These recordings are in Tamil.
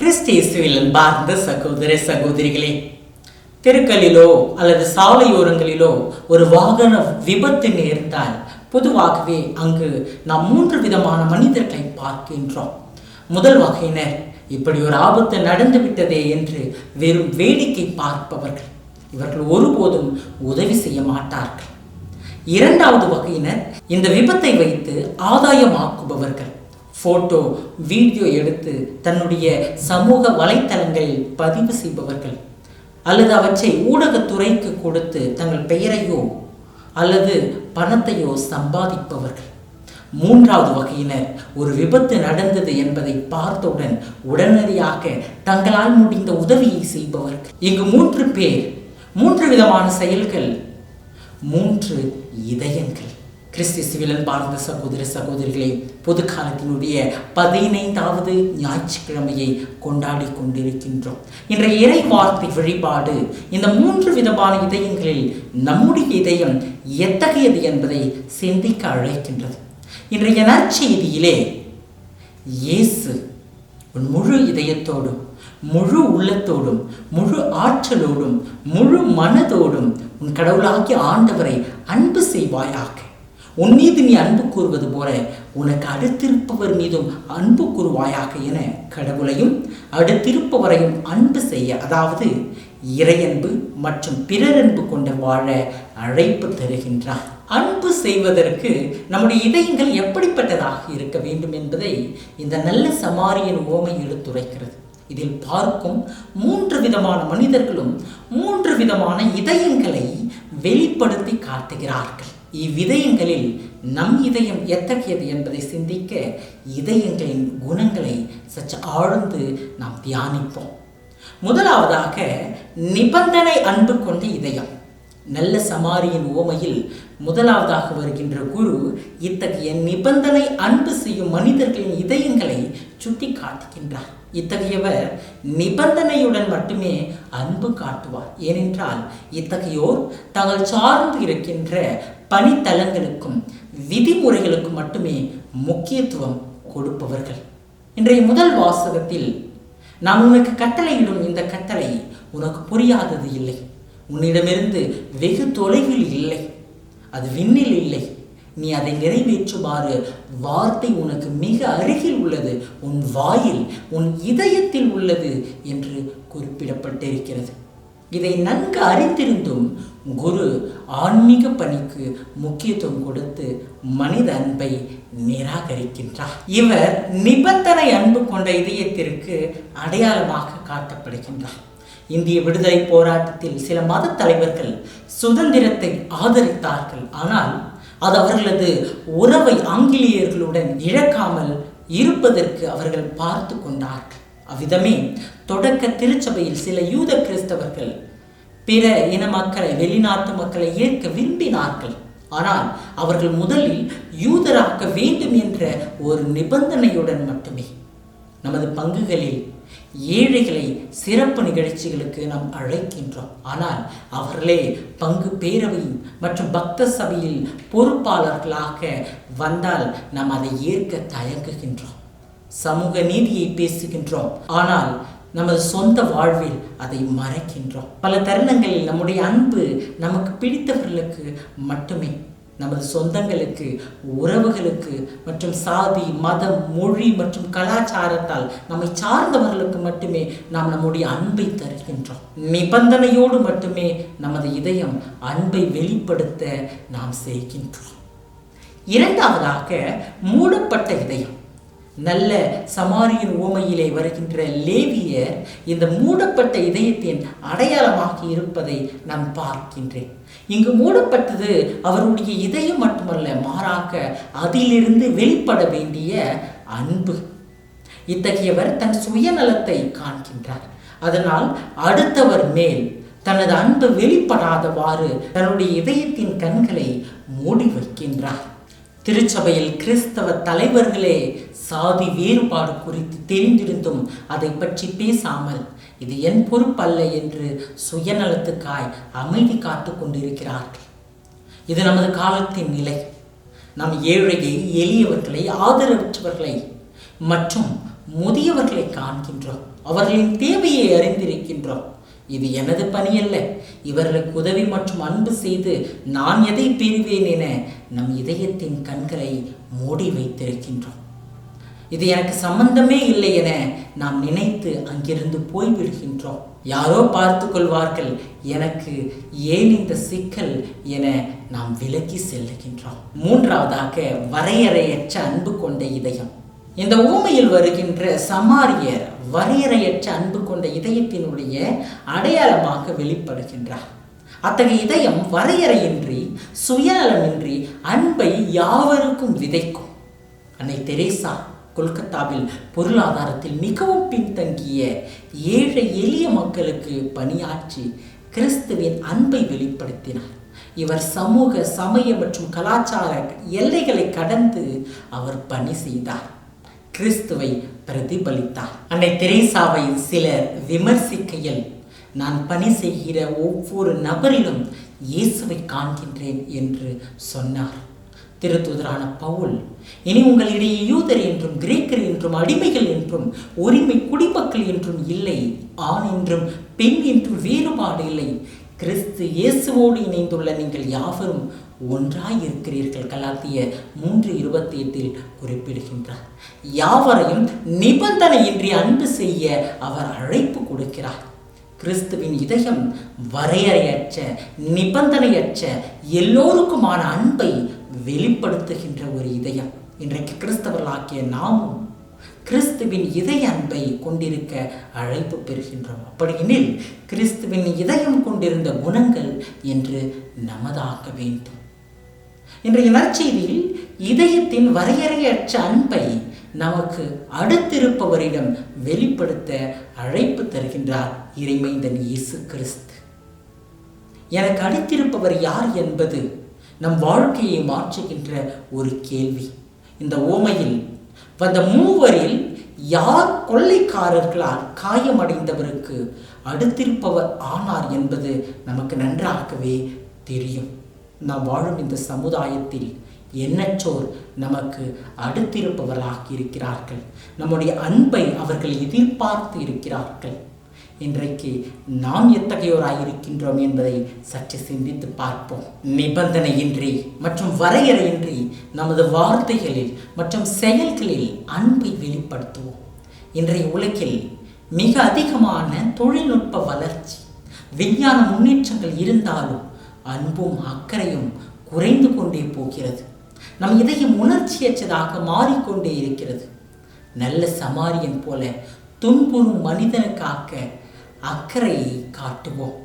கிறிஸ்தியேசுவில் அன்பார்ந்த சகோதர சகோதரிகளே, தெருக்களிலோ அல்லது சாலையோரங்களிலோ ஒரு வாகன விபத்து நேர்ந்தால் பொதுவாகவே அங்கு நாம் 3 விதமான மனிதர்களை பார்க்கின்றோம். முதல் வகையினர் இப்படி ஒரு ஆபத்து நடந்துவிட்டதே என்று வெறும் வேடிக்கை பார்ப்பவர்கள். இவர்கள் ஒருபோதும் உதவி செய்ய மாட்டார்கள். இரண்டாவது வகையினர் இந்த விபத்தை வைத்து ஆதாயமாக்குபவர்கள். போட்டோ வீடியோ எடுத்து தன்னுடைய சமூக வலைத்தளங்களில் பதிவு செய்பவர்கள் அல்லது அவற்றை ஊடகத்துறைக்கு கொடுத்து தங்கள் பெயரையோ அல்லது பணத்தையோ சம்பாதிப்பவர்கள். மூன்றாவது வகையினர் ஒரு விபத்து நடந்தது என்பதை பார்த்தவுடன் உடனடியாக தங்களால் முடிந்த உதவியை செய்பவர்கள். இங்கு 3 பேர், 3 விதமான செயல்கள், 3 இதயங்கள். கிறிஸ்தியேசுவில் அன்பார்ந்த சகோதர சகோதரிகளே, பொது காலத்தினுடைய 15வது ஞாயிற்றுக்கிழமையை கொண்டாடி கொண்டிருக்கின்றோம். இன்றைய இறை வார்த்தை வழிபாடு இந்த 3 விதமான இதயங்களில் நம்முடைய இதயம் எத்தகையது என்பதை சிந்திக்க அழைக்கின்றது. இன்றைய நற்செய்தியிலே இயேசு உன் முழு இதயத்தோடும் முழு உள்ளத்தோடும் முழு ஆற்றலோடும் முழு மனதோடும் உன் கடவுளாகிய ஆண்டவரை அன்பு செய்வாயாக. உன் மீது நீ அன்பு கூறுவது போல உனக்கு அடுத்திருப்பவர் மீதும் அன்பு கூறுவாயாக என கடவுளையும் அடுத்திருப்பவரையும் அன்பு செய்ய, அதாவது இறையன்பு மற்றும் பிறரன்பு கொண்டு வாழ அழைப்பு தருகின்றார். அன்பு செய்வதற்கு நம்முடைய இதயங்கள் எப்படிப்பட்டதாக இருக்க வேண்டும் என்பதை இந்த நல்ல சமாரியன் உவமை எடுத்துரைக்கிறது. இதில் பார்க்கும் 3 விதமான மனிதர்களும் 3 விதமான இதயங்களை வெளிப்படுத்தி காட்டுகிறார்கள். இவ்விதயங்களில் நம் இதயம் எத்தகையது என்பதை சிந்திக்க இதயங்களின் குணங்களை சற்று ஆழ்ந்து நாம் தியானிப்போம். முதலாவதாக நிபந்தனை அன்பு கொண்ட இதயம். நல்ல சமாரியின் உவமையில் முதலாவதாக வருகின்ற குரு இத்தகைய நிபந்தனை அன்பு செய்யும் மனிதர்களின் இதயங்களை சுட்டி காட்டுகின்றார். இத்தகையவர் நிபந்தனையுடன் மட்டுமே அன்பு காட்டுவார். ஏனென்றால் இத்தகையோர் தாங்கள் சார்ந்து இருக்கின்ற பணித்தலங்களுக்கும் விதிமுறைகளுக்கும் மட்டுமே முக்கியத்துவம் கொடுப்பவர்கள். இன்றைய முதல் வாசகத்தில் நான் உனக்கு கட்டளையிடும் இந்த கட்டளை உனக்கு புரியாதது இல்லை, உன்னிடமிருந்து வெகு தொலைவில் இல்லை, அது விண்ணில் இல்லை, நீ அதை நிறைவேற்றுமாறு வார்த்தை உனக்கு மிக அருகில் உள்ளது, உன் வாயில் உன் இதயத்தில் உள்ளது என்று குறிப்பிடப்பட்டிருக்கிறது. இதை நன்கு அறிந்திருந்தும் குரு ஆன்மீக பணிக்கு முக்கியத்துவம் கொடுத்து மனித அன்பை நிராகரிக்கின்றார். இவர் நிபந்தனை அன்பு கொண்ட இதயத்திற்கு அடையாளமாக காட்டப்படுகின்றார். இந்திய விடுதலை போராட்டத்தில் சில மத தலைவர்கள் சுதந்திரத்தை ஆதரித்தார்கள். ஆனால் அது அவர்களது உறவை ஆங்கிலேயர்களுடன் இழக்காமல் இருப்பதற்கு அவர்கள் பார்த்து கொண்டார்கள். அவ்விதமே தொடக்க திருச்சபையில் சில யூத கிறிஸ்தவர்கள் பிற இன மக்களை, வெளிநாட்டு மக்களை ஏற்க விரும்பினார்கள். ஆனால் அவர்கள் முதலில் யூதராக்க வேண்டும் என்ற ஒரு நிபந்தனையுடன் மட்டுமே. நமது பங்குகளில் ஏழைகளை சிறப்பு நிகழ்ச்சிகளுக்கு நாம் அழைக்கின்றோம். ஆனால் அவர்களே பங்கு பேரவை மற்றும் பக்த சபையில் பொறுப்பாளர்களாக வந்தால் நாம் அதை ஏற்க தயங்குகின்றோம். சமூக நீதியை பேசுகின்றோம், ஆனால் நமது சொந்த வாழ்வில் அதை மறைக்கின்றோம். பல தருணங்களில் நம்முடைய அன்பு நமக்கு பிடித்தவர்களுக்கு மட்டுமே, நமது சொந்தங்களுக்கு, உறவுகளுக்கு மற்றும் சாதி, மதம், மொழி மற்றும் கலாச்சாரத்தால் நம்மை சார்ந்தவர்களுக்கு மட்டுமே நாம் நம்முடைய அன்பை தருகின்றோம். நிபந்தனையோடு மட்டுமே நமது இதயம் அன்பை வெளிப்படுத்த நாம் செய்கின்றோம். இரண்டாவதாக மூடப்பட்ட இதயம். நல்ல சமாரியின் உவமையிலே வருகின்ற லேவியர் இந்த மூடப்பட்ட இதயத்தின் அடையாளமாக இருப்பதை நான் பார்க்கின்றேன். இங்கு மூடப்பட்டது அவருடைய இதயம் மட்டுமல்ல, மாறாக அதிலிருந்து வெளிப்பட வேண்டிய அன்பு. இத்தகையவர் தன் சுயநலத்தை காண்கின்றார். அதனால் அடுத்தவர் மேல் தனது அன்பு வெளிப்படாதவாறு தன்னுடைய இதயத்தின் கண்களை மூடி வைக்கின்றார். திருச்சபையில் கிறிஸ்தவ தலைவர்களே சாதி வேறுபாடு குறித்து தெரிந்திருந்தும் அதை பற்றி பேசாமல் இது என் பொறுப்பல்ல என்று சுயநலத்துக்காய் அமைதி காத்து கொண்டிருக்கிறார்கள். இது நமது காலத்தின் நிலை. நம் ஏழையை, எளியவர்களை, ஆதரவற்றவர்களை மற்றும் முதியவர்களை காண்கின்றோம், அவர்களின் தேவையை அறிந்திருக்கின்றோம். இது எனது பணி அல்ல, இவர்களுக்கு உதவி மற்றும் அன்பு செய்து நான் எதை பெறுவேன் என நம் இதயத்தின் கண்களை மூடி வைத்திருக்கின்றோம். இது எனக்கு சம்பந்தமே இல்லை என நாம் நினைத்து அங்கிருந்து போய்விடுகின்றோம். யாரோ பார்த்து கொள்வார்கள், எனக்கு ஏன் இந்த சிக்கல் என நாம் விலகி செல்லுகின்றோம். மூன்றாவதாக, வரையறையற்ற அன்பு கொண்ட இதயம். இந்த ஊமையில் வருகின்ற சமாரியர் வரையறையற்ற அன்பு கொண்ட இதயத்தினுடைய அடையாளமாக வெளிப்படுகின்றார். அத்தகைய இதயம் வரையறையின்றி சுயநலமின்றி அன்பை யாவருக்கும் விதைக்கும். அன்னை தெரேசா கொல்கத்தாவில் பொருளாதாரத்தில் மிகவும் பின்தங்கிய ஏழை எளிய மக்களுக்கு பணியாற்றி கிறிஸ்துவின் அன்பை வெளிப்படுத்தினார். இவர் சமூக, சமய மற்றும் கலாச்சார எல்லைகளை கடந்து அவர் பணி செய்தார், கிறிஸ்துவை பிரதிபலித்தார். அன்னை தெரேசாவை சிலர் விமர்சிக்கையில், நான் பணி செய்கிற ஒவ்வொரு நபரிலும் இயேசுவை காண்கின்றேன் என்று சொன்னார். திருத்தூதரான பவுல், இனி உங்களிடையே யூதர் என்றும் கிரேக்கர் என்றும் அடிமைகள் என்றும் உரிமை குடிமக்கள் என்றும் இல்லை, ஆண் என்றும் பெண் என்றும் வேறுபாடு இல்லை, கிறிஸ்து இயேசுவோடு இணைந்துள்ள நீங்கள் யாவரும் ஒன்றாய் இருக்கிறீர்கள், கலாத்தியர் 3:28 குறிப்பிடுகின்றார். யாவரையும் நிபந்தனையின்றி அன்பு செய்ய அவர் அழைப்பு கொடுக்கிறார். கிறிஸ்துவின் இதயம் வரையறையற்ற, நிபந்தனையற்ற, எல்லோருக்குமான அன்பை வெளிப்படுத்துகின்ற ஒரு இதயம். இன்றைக்கு கிறிஸ்தவர்களாகிய நாமும் கிறிஸ்துவின் இதய அன்பை கொண்டிருக்க அழைப்பு பெறுகின்றோம். அப்படியெனில் கிறிஸ்துவின் இதயம் கொண்டிருந்த குணங்கள் என்று நமதாக்க வேண்டும். இன்றைய நற்செய்தியில் இதயத்தின் வரையறையற்ற அன்பை நமக்கு அடுத்திருப்பவரிடம் வெளிப்படுத்த அழைப்பு தருகின்றார் இறைமைந்தன் இயேசு கிறிஸ்து. எனக்கு அடுத்திருப்பவர் யார் என்பது நம் வாழ்க்கையை மாற்றுகின்ற ஒரு கேள்வி. இந்த ஓமையில் வந்த மூவரில் யார் கொள்ளைக்காரர்களால் காயமடைந்தவருக்கு அடுத்திருப்பவர் ஆனார் என்பது நமக்கு நன்றாகவே தெரியும். நாம் வாழும் இந்த சமுதாயத்தில் எண்ணற்றோர் நமக்கு அடுத்திருப்பவர்களாக இருக்கிறார்கள். நம்முடைய அன்பை அவர்கள் எதிர்பார்த்து இருக்கிறார்கள். இன்றைக்கு நாம் எத்தகையோராய் இருக்கின்றோம் என்பதை சற்று சிந்தித்து பார்ப்போம். நிபந்தனையின்றி மற்றும் வரையறையின்றி நமது வார்த்தைகளில் மற்றும் செயல்களில் அன்பை வெளிப்படுத்துவோம். இன்றைய உலகில் மிக அதிகமான தொழில்நுட்ப வளர்ச்சி, விஞ்ஞான முன்னேற்றங்கள் இருந்தாலும் அன்பும் அக்கறையும் குறைந்து கொண்டே போகிறது. நம் இதயம் உணர்ச்சியற்றதாக மாறிக்கொண்டே இருக்கிறது. நல்ல சமாரியன் போல துன்புறும் மனிதனுக்காக அக்கறையை காட்டுவோம்.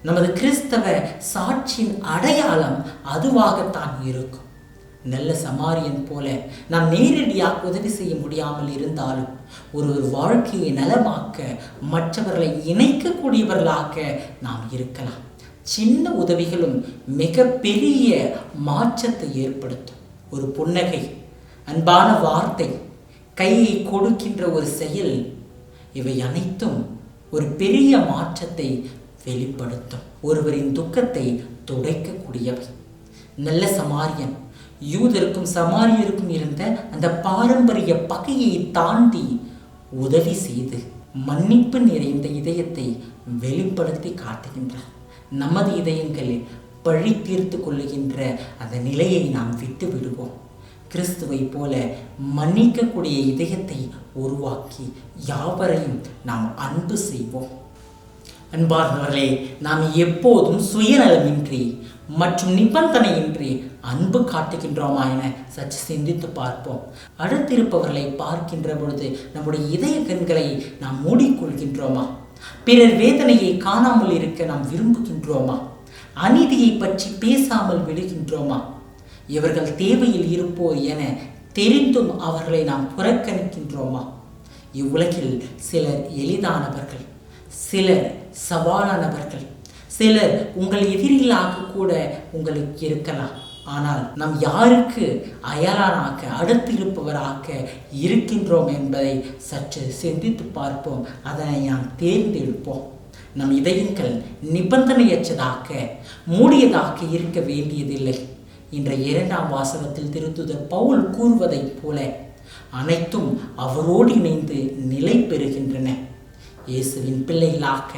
நமது கிறிஸ்தவ சாட்சியின் அடையாளம் அதுவாகத்தான் இருக்கும். நல்ல சமாரியன் போல நாம் நேரடியாக உதவி செய்ய முடியாமல் இருந்தாலும் ஒரு வாழ்க்கையை நலமாக்க, மற்றவர்களை இணைக்கக்கூடியவர்களாக நாம் இருக்கலாம். சின்ன உதவிகளும் மிக பெரிய மாற்றத்தை ஏற்படுத்தும். ஒரு புன்னகை, அன்பான வார்த்தை, கையை கொடுக்கின்ற ஒரு செயல், இவை அனைத்தும் ஒரு பெரிய மாற்றத்தை வெளிப்படுத்தும். ஒருவரின் துக்கத்தை துடைக்கக்கூடியவை. நல்ல சமாரியன் யூதருக்கும் சமாரியருக்கும் இருந்த அந்த பாரம்பரிய பகையை தாண்டி உதவி செய்து மன்னிப்பு நிறைந்த இதயத்தை வெளிப்படுத்தி காட்டுகின்றார். நமது இதயங்களில் பழி தீர்த்து கொள்ளுகின்ற அந்த நிலையை நாம் விட்டு விடுவோம். கிறிஸ்துவை போல மன்னிக்கக்கூடிய இதயத்தை உருவாக்கி யாவரையும் நாம் அன்பு செய்வோம். அன்பார்ந்தவர்களே, நாம் எப்போதும் சுயநலமின்றி மற்றும் நிபந்தனையின்றி அன்பு காட்டுகின்றோமா என சற்று சிந்தித்து பார்ப்போம். அடுத்திருப்பவர்களை பார்க்கின்ற பொழுது நம்முடைய இதய கண்களை நாம் மூடிக்கொள்கின்றோமா? பிறர் வேதனையை காணாமல் இருக்க நாம் விரும்புகின்றோமா? அநீதியை பற்றி பேசாமல் விடுகின்றோமா? இவர்கள் தேவையில் இருப்போர் என தெரிந்தும் அவர்களை நாம் புறக்கணிக்கின்றோமா? இவ்வுலகில் சிலர் எளிதானவர்கள், சிலர் சவாலானவர்கள், சிலர் உங்கள் எதிரிகளாக கூட உங்களுக்கு இருக்கலாம். ஆனால் நாம் யாருக்கு அயலானாக, அடுத்திருப்பவராக இருக்கின்றோம் என்பதை சற்று சிந்தித்து பார்ப்போம். அதனை நாம் தேர்ந்தெடுப்போம். நம் இதயங்கள் நிபந்தனையற்றதாக, மூடியதாக இருக்க வேண்டியதில்லை. இன்றைய 2ஆம் வாசகத்தில் திருத்தூதர் பவுல் கூறுவதைப் போல அனைத்தும் அவரோடு இணைந்து நிலை பெறுகின்றன. இயேசுவின் பிள்ளைகளாக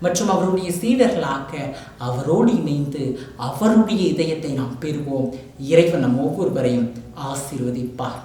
மற்றும் அவருடைய சீடர்களாக அவரோடு இணைந்து அவருடைய இதயத்தை நாம் பெறுவோம். இறைவன் நம் ஒவ்வொருவரையும் ஆசீர்வதிப்பார்.